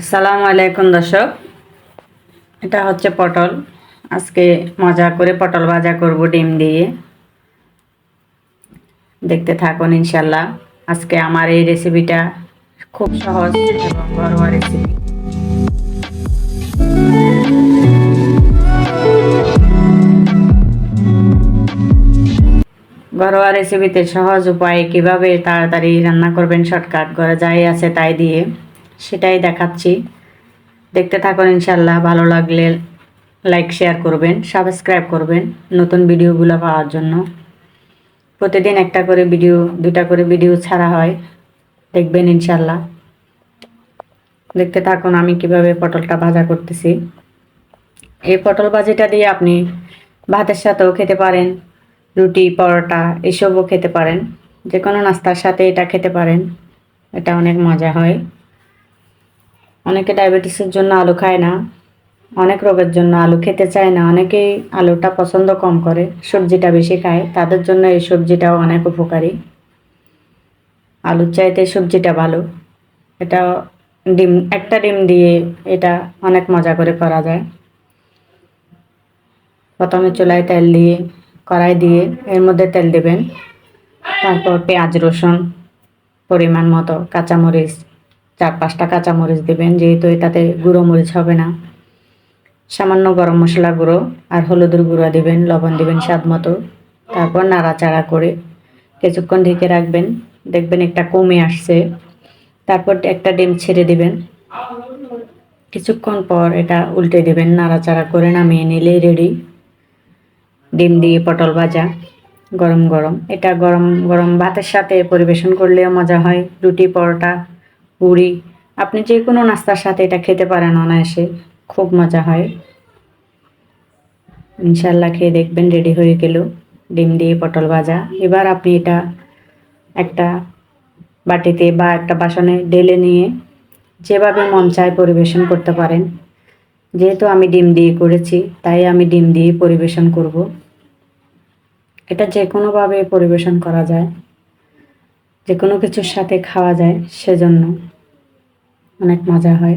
আসসালামু আলাইকুম দর্শক, এটা হচ্ছে পটল। আজকে মজা করে পটল ভাজা করব ডিম দিয়ে। দেখতে থাকুন ইনশাল্লাহ। আজকে আমার এই রেসিপিটা খুব সহজ এবং ঘরোয়া রেসিপি। ঘরোয়া রেসিপিতে সহজ উপায়ে কিভাবে তাড়াতাড়ি রান্না করবেন, শর্টকাট ঘরে যাই আছে তাই দিয়ে, সেটাই দেখাচ্ছি। দেখতে থাকুন ইনশাল্লাহ। ভালো লাগলে লাইক শেয়ার করবেন, সাবস্ক্রাইব করবেন নতুন ভিডিওগুলো পাওয়ার জন্য। প্রতিদিন একটা করে ভিডিও, দুটা করে ভিডিও ছাড়া হয়, দেখবেন ইনশাল্লাহ। দেখতে থাকুন আমি কিভাবে পটলটা ভাজা করতেছি। এই পটল ভাজিটা দিয়ে আপনি ভাতের সাথেও খেতে পারেন, রুটি পরোটা এসবও খেতে পারেন, যে কোনো নাস্তার সাথে এটা খেতে পারেন। এটা অনেক মজা হয়। অনেকে ডায়াবেটিসের জন্য আলু খায় না, অনেক রোগের জন্য আলু খেতে চায় না, অনেকেই আলুটা পছন্দ কম করে, সবজিটা বেশি খায়, তাদের জন্য এই সবজিটাও অনেক উপকারী। আলুর চাইতে সবজিটা ভালো। এটা একটা ডিম দিয়ে এটা অনেক মজা করে করা যায়। প্রথমে চুলায় তেল দিয়ে, কড়াই দিয়ে এর মধ্যে তেল দেবেন। তারপর পেঁয়াজ রসুন পরিমাণ মতো, কাঁচামরিচ 4-5টা কাঁচামরিচ দেবেন, যেহেতু এটাতে গুঁড়ো মরিচ হবে না। সামান্য গরম মশলা গুঁড়ো আর হলুদের গুঁড়ো দেবেন, লবণ দেবেন স্বাদ মতো। তারপর নাড়াচাড়া করে কিছুক্ষণ ঢেকে রাখবেন, দেখবেন একটা কমে আসছে। তারপর একটা ডিম ছেড়ে দিবেন। কিছুক্ষণ পর এটা উল্টে দেবেন, নাড়াচাড়া করে নামিয়ে নিলেই রেডি ডিম দিয়ে পটল ভাজা। গরম গরম এটা গরম গরম ভাতের সাথে পরিবেশন করলেও মজা হয়, রুটি পরোটা পুরি, আপনি যে কোনো নাস্তার সাথে এটা খেতে পারেন অনায়াসে, খুব মজা হয়। ইনশাল্লাহ খেয়ে দেখবেন। রেডি হয়ে গেল ডিম দিয়ে পটল ভাজা। এবার আপনি এটা একটা বাটিতে বা একটা বাসনে ঢেলে নিয়ে যেভাবে মন চায় পরিবেশন করতে পারেন। যেহেতু আমি ডিম দিয়ে করেছি তাই আমি ডিম দিয়ে পরিবেশন করব। এটা যে কোনোভাবে পরিবেশন করা যায়, যে কোনো কিছুর সাথে খাওয়া যায়, সেজন্য অনেক মজা হয়।